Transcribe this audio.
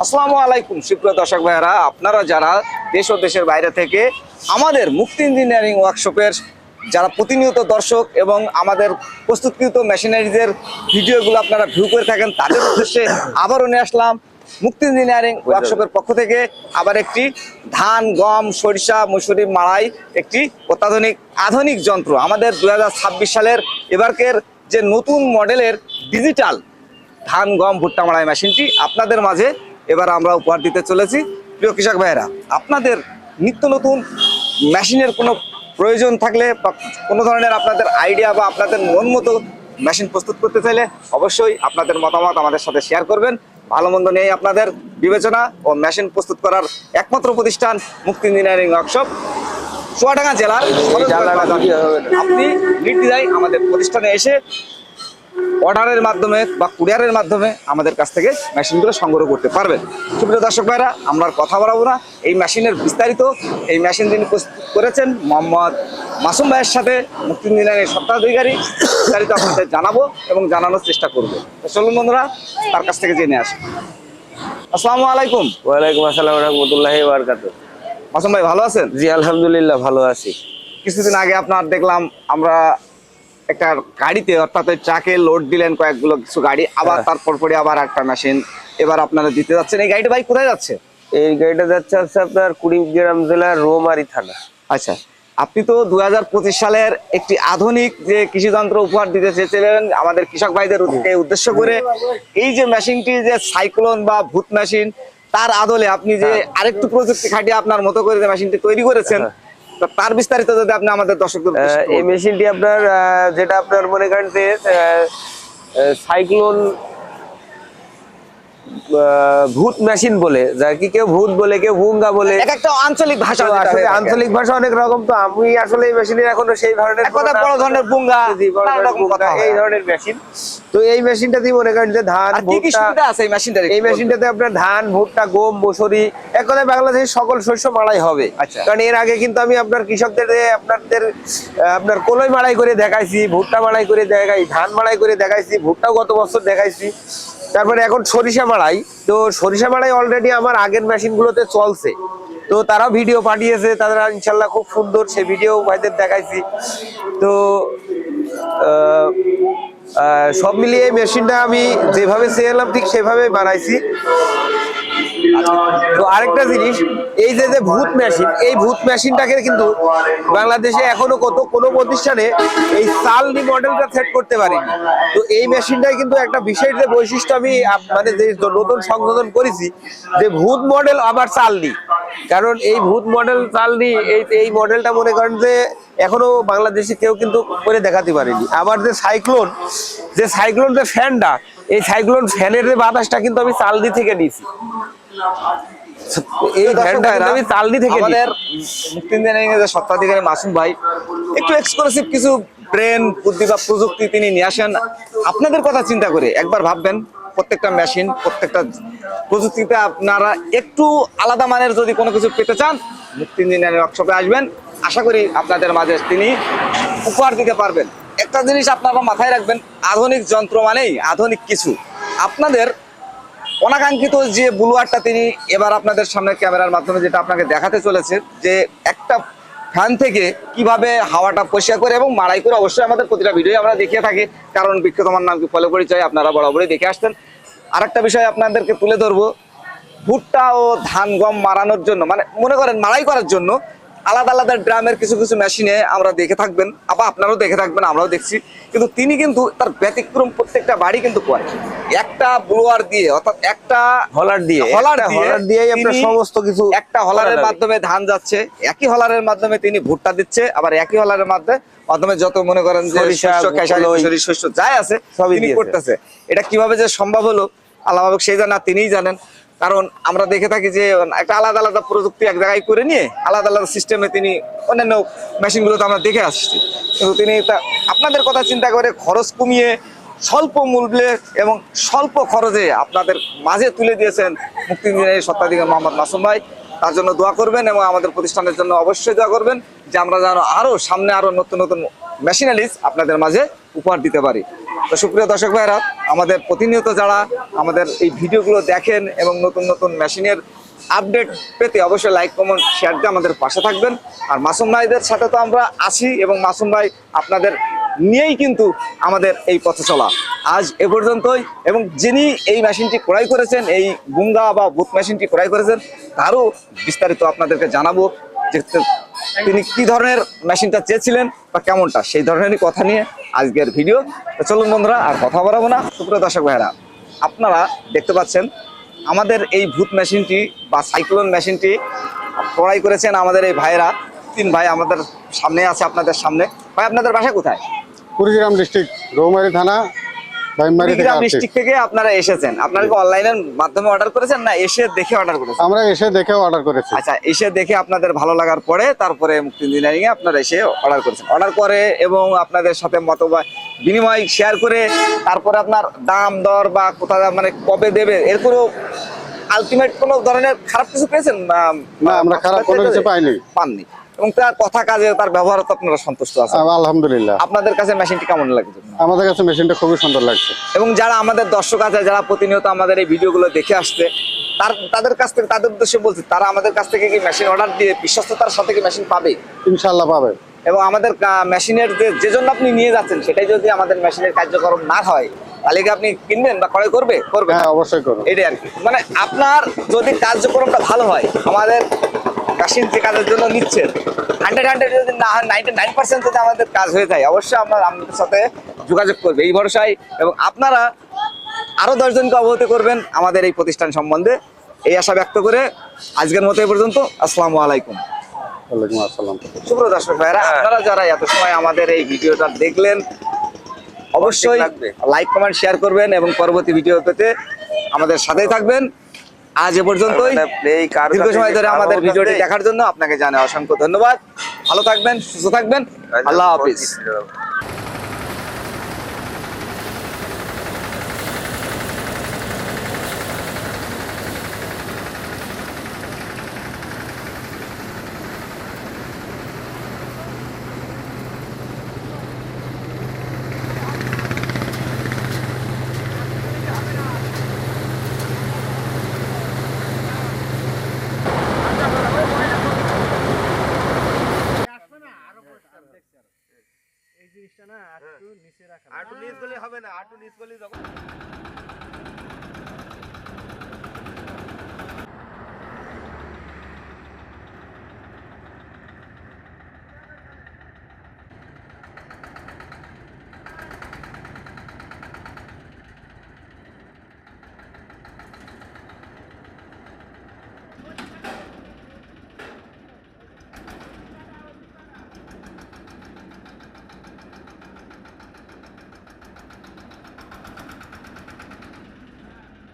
আসসালামু আলাইকুম সুপ্রিয় দর্শক ভাইরা, আপনারা যারা দেশ ও দেশের বাইরে থেকে আমাদের মুক্তি ইঞ্জিনিয়ারিং ওয়ার্কশপের যারা প্রতিনিয়ত দর্শক এবং আমাদের প্রস্তুতকৃত মেশিনারিজের ভিডিওগুলো আপনারা ভিউ করে থাকেন, তাদের উদ্দেশ্যে আবারও নিয়ে আসলাম মুক্তি ইঞ্জিনিয়ারিং ওয়ার্কশপের পক্ষ থেকে আবার একটি ধান, গম, সরিষা, মসুরি মাড়াই একটি অত্যাধুনিক আধুনিক যন্ত্র। আমাদের 2026 সালের এবারকের যে নতুন মডেলের ডিজিটাল ধান, গম, ভুট্টা মাড়াই মেশিনটি আপনাদের মাঝে এবার আমরা উপহার দিতে চলেছি। প্রিয় কৃষক ভাইয়েরা, আপনাদের নিত্য নতুন মেশিনের কোনো প্রয়োজন থাকলে বা কোনো ধরনের আপনাদের আইডিয়া বা আপনাদের মন মতো মেশিন প্রস্তুত করতে চাইলে অবশ্যই আপনাদের মতামত আমাদের সাথে শেয়ার করবেন। ভালো মন্দ নিয়ে আপনাদের বিবেচনা ও মেশিন প্রস্তুত করার একমাত্র প্রতিষ্ঠান মুক্তি ইঞ্জিনিয়ারিং ওয়ার্কশপ, চুয়াডাঙ্গা জেলার। আপনি নির্দ্বিধায় আমাদের প্রতিষ্ঠানে এসে অর্ডারের মাধ্যমে বা কুরিয়ারের মাধ্যমে আমাদের কাছ থেকে মেশিনগুলো সংগ্রহ করতে পারবেন। সুপ্রিয় দর্শক ভাইরা, আমরা আর কথা বাড়াবো না, এই মেশিনের বিস্তারিত, এই মেশিন যিনি প্রস্তুত করেছেন মোহাম্মদ মাসুম ভাইয়ের সাথে মুক্তি ইঞ্জিনিয়ারিং স্বত্বাধিকারী, বিস্তারিত আপনাদের জানাবো এবং জানানোর চেষ্টা করবো। তো চলুন বন্ধুরা, তার কাছ থেকে জেনে আসি। আসসালামু আলাইকুম। ওয়ালাইকুম আসসালাম রাহমাতুল্লাহি ওয়া বারাকাতুহু। মাসুম ভাই ভালো আছেন? জি আলহামদুলিল্লাহ ভালো আছি। কিছুদিন আগে আপনার দেখলাম আমরা একটা গাড়িতে, অর্থাৎ ট্রাকে লোড দিলেন কয়েকগুলো কিছু গাড়ি, আবার তারপর পরে আবার একটা মেশিন এবার আপনারা দিতে যাচ্ছেন। এই গাড়িটা ভাই কোথায় যাচ্ছে? এই গাড়িটা যাচ্ছে আপনার কুড়িগ্রাম জেলার রৌমারী থানা। আচ্ছা, আপনি তো 2025 সালের একটি আধুনিক যে কৃষি যন্ত্র উপহার দিতে চেয়েছিলেন আমাদের কৃষক ভাইদের উদ্দেশ্য করে। এই যে মেশিনটি যে সাইক্লোন বা ভূত মেশিন, তার আদলে আপনি যে আরেকটু প্রযুক্তি খাটিয়ে আপনার মতো করে যে মেশিনটি তৈরি করেছেন, তার বিস্তারিত যদি আপনি আমাদের দর্শকদের এই মেশিনটি আপনার যেটা আপনার মনে করেন যে সাইক্লোন ভূত মেশিন বলে, যা কি কেউ ভূত বলে, কেউ ভুঙ্গা বলে, একটা আঞ্চলিক ভাষা, আসলে আঞ্চলিক ভাষা অনেক রকম। তো আমি আসলে এই মেশিনের এখনো সেই ধরনের বড় ধরনের ভুঙ্গা এই ধরনের মেশিন। তো এই মেশিনটা দিয়ে মনে করেন যে ধান, ভুট্টা আছে। এই মেশিনটাতে আপনার ধান, ভুট্টা, গম, মসুরি, এক কথায় বাংলাদেশের সকল শস্য মাড়াই হবে। কারণ এর আগে কিন্তু আমি আপনার কৃষকদের আপনার কলই মাড়াই করে দেখাইছি, ভুট্টা মাড়াই করে দেখাই, ধান মাড়াই করে দেখাইছি, ভুট্টাও গত বছর দেখাইছি। তারপরে এখন সরিষা মাড়াই। তো সরিষা মাড়াই অলরেডি আমার আগের মেশিন গুলোতে চলছে, তো তারাও ভিডিও পাঠিয়েছে, তারা ইনশাল্লাহ খুব সুন্দর সে ভিডিও ভাইদের দেখাইছি। তো সব মিলিয়ে এই মেশিনটা আমি যেভাবে চেয়েছিলাম ঠিক সেভাবে বানাইছি। তো আরেকটা জিনিস, এই যে ভূত মেশিন, এই ভূত মেশিনটাকে কিন্তু বাংলাদেশে এখনো কোনো প্রতিষ্ঠানে এই চালনি মডেলটা সেট করতে পারিনি। তো এই মেশিনটাই কিন্তু একটা বিশেষ যে বৈশিষ্ট্য আমি মানে যে নতুন সংশোধন করেছি, যে ভূত মডেল আবার চালনি। কারণ এই ভূত মডেল চালনি এই মডেলটা মনে করেন যে এখনো বাংলাদেশে কেউ কিন্তু করে দেখাতে পারেনি। আবার যে সাইক্লোন যে ফ্যানটা, এই সাইক্লোন ফ্যানের যে বাতাসটা কিন্তু আমি চালনি থেকে নিয়েছি। এই ফ্যানটা আমি চালনি থেকে আমাদের মুক্তি ইঞ্জিনিয়ারিং এর স্বত্বাধিকারী মাসুম ভাই একটু এক্সক্লুসিভ কিছু ব্রেন, বুদ্ধি বা প্রযুক্তি তিনি নিয়ে আসেন। আপনাদের কথা চিন্তা করে একবার ভাববেন, প্রত্যেকটা মেশিন, প্রত্যেকটা প্রযুক্তিতে আপনারা একটু আলাদা মানের যদি কোনো কিছু পেতে চান, মুক্তি ইঞ্জিনিয়ারিং ওয়ার্কশপে আসবেন। আশা করি আপনাদের মাঝে তিনি উপহার দিতে পারবেন। একটা জিনিস আপনারা মাথায় রাখবেন, আধুনিক যন্ত্র মানেই আধুনিক কিছু। আপনাদের অনাকাঙ্ক্ষিত যে বুলুয়ারটা তিনি এবার আপনাদের সামনে ক্যামেরার মাধ্যমে যেটা আপনাকে দেখাতে চলেছে, যে একটা ফ্যান থেকে কিভাবে হাওয়াটা পরিষ্কার করে এবং মাড়াই করে, অবশ্যই আমাদের প্রতিটা ভিডিও আমরা দেখিয়ে থাকি, কারণ বৃক্ষ তোমার নাম কি ফলো পরিচয় আপনারা বরাবরই দেখে আসতেন। আরেকটা বিষয় আপনাদেরকে তুলে ধরবো, ভুট্টা ও ধান, গম মারানোর জন্য, মানে মনে করেন মাড়াই করার জন্য আলাদা আলাদা ড্রামের কিছু কিছু মেশিনে আমরা দেখে থাকবেন, আবার আপনারাও দেখে থাকবেন, আমরাও দেখছি। কিন্তু তিনি কিন্তু তার ব্যতিক্রম প্রত্যেকটা বাড়ি কিন্তু করে একটা ব্লোয়ার দিয়ে, অর্থাৎ একটা হলার দিয়ে আপনার সমস্ত কিছু, একটা হলারের মাধ্যমে ধান যাচ্ছে, একই হলারের মাধ্যমে তিনি ভুট্টা দিচ্ছে, আবার একই হলারের মাধ্যমে যত মনে করেন যে শস্য যাই আছে তিনি করতেছে। এটা কিভাবে যে সম্ভব হলো আল্লাহ সেই জানা, তিনিই জানেন। কারণ আমরা দেখে থাকি যে একটা আলাদা আলাদা প্রযুক্তি এক জায়গায় করে নিয়ে আলাদা আলাদা সিস্টেমে তিনি অন্যান্য মেশিনগুলোতে আমরা দেখে আসছি। কিন্তু তিনি আপনাদের কথা চিন্তা করে খরচ কমিয়ে স্বল্প মূল্যে এবং স্বল্প খরচে আপনাদের মাঝে তুলে দিয়েছেন মুক্তি ইঞ্জিনিয়ারিং স্বত্বাধিকারী মোহাম্মদ মাসুম ভাই। তার জন্য দোয়া করবেন এবং আমাদের প্রতিষ্ঠানের জন্য অবশ্যই দোয়া করবেন, যে আমরা যেন সামনে আরো নতুন নতুন মেশিনারিজ আপনাদের মাঝে উপহার দিতে পারি। তো সুপ্রিয় দর্শক ভাইরা, আমাদের প্রতিনিয়ত যারা আমাদের এই ভিডিওগুলো দেখেন এবং নতুন নতুন মেশিনের আপডেট পেতে অবশ্যই লাইক কমেন্ট শেয়ার দিয়ে আমাদের পাশে থাকবেন। আর মাসুম ভাইদের সাথে তো আমরা আছি এবং মাসুম ভাই আপনাদের নিয়েই কিন্তু আমাদের এই পথে চলা। আজ এ পর্যন্তই, এবং যিনি এই মেশিনটি ক্রয় করেছেন, এই বুঙ্গা বা বুথ মেশিনটি ক্রয় করেছেন, তারও বিস্তারিত আপনাদেরকে জানাবো যে তিনি কি ধরনের মেশিনটা চেয়েছিলেন বা কেমনটা, সেই ধরনেরই কথা নিয়ে আজকের ভিডিও। তো চলুন বন্ধুরা, আর কথা বাড়াবো না। সুপ্রিয় দর্শক ভাইরা, আপনারা দেখতে পাচ্ছেন আমাদের এই ভূত মেশিনটি বা সাইক্লোন মেশিনটি ক্রয় করেছেন আমাদের এই ভাইরা, 3 ভাই আমাদের সামনে আছে, আপনাদের সামনে। ভাই আপনাদের বাসা কোথায়? কুড়িগ্রাম ডিস্ট্রিক্ট, রৌমারী থানা, বাইমারি থেকে কুড়িগ্রাম আসছি। ডিস্ট্রিক্ট থেকে আপনারা এসেছেন। আপনারা কি অনলাইনের মাধ্যমে অর্ডার করেছেন না এসে দেখে অর্ডার করেছেন? আমরা এসে দেখে অর্ডার করেছি। আচ্ছা, এসে দেখে আপনাদের ভালো লাগার পরে তারপরে মুক্তি ইঞ্জিনিয়ারিং এ আপনারা এসে অর্ডার করেছেন। অর্ডার করে এবং আপনাদের সাথে মতবাদ বিনিময় শেয়ার করে তারপরে আপনার দাম দর বা কোথায় মানে কবে দেবে এর কোনো আলটিমেট কোনো ধরনের খারাপ কিছু পেয়েছেন? না, আমরা খারাপ কোনো কিছু পাননি। এবং তার কথা কাজে তার ব্যবহার তো আপনারা সন্তুষ্ট আছেন? আলহামদুলিল্লাহ। আপনাদের কাছে মেশিনটি কেমন লাগছে? আমাদের কাছে মেশিনটা খুবই সুন্দর লাগছে। এবং যারা আমাদের দর্শক আছে, যারা প্রতিনিয়ত আমাদের এই ভিডিওগুলো দেখে আসছে, তাদের কাছ থেকে, তাদের উদ্দেশ্যে বলছি, তারা আমাদের কাছ থেকে কি মেশিন অর্ডার দিয়ে বিশ্বস্ততার সাথে কি মেশিন পাবে? ইনশাআল্লাহ পাবে। এবং আমাদের মেশিনের যে জন্য আপনি নিয়ে যাচ্ছেন সেটাই যদি আমাদের মেশিনের কার্যক্রম না হয়, তাহলে কি আপনি কিনবেন বা ক্রয় করবে? হ্যাঁ, অবশ্যই করবে। এটাই আর কি। মানে আপনার যদি কার্যক্রমটা ভালো হয়, আমাদের মেশিন যে কাজের জন্য নিচ্ছেন 100 যদি না হয় 99% যদি আমাদের কাজ হয়ে যায়, অবশ্যই আমরা আপনাদের সাথে যোগাযোগ করবে এই ভরসায়। এবং আপনারা আরো 10 জনকে অবগত করবেন আমাদের এই প্রতিষ্ঠান সম্বন্ধে, এই আশা ব্যক্ত করে আজকের মতো এই পর্যন্ত। আসসালামু আলাইকুম। ওয়ালাইকুম আসসালাম। সুপ্রিয় দর্শক ভাইরা, আপনারা যারা এত সময় আমাদের এই ভিডিওটা দেখলেন, অবশ্যই লাইক কমেন্ট শেয়ার করবেন এবং পরবর্তী ভিডিও পেতে আমাদের সাথেই থাকবেন। আজ এ পর্যন্তই। দীর্ঘ সময় ধরে আমাদের ভিডিওটি দেখার জন্য আপনাকে জানাই অসংখ্য ধন্যবাদ। ভালো থাকবেন, সুস্থ থাকবেন। আল্লাহ হাফিজ। এই জিনিসটা না একটু নিচে রাখা, একটু নিচ গলি হবে না, একটু নিচ গলি যখন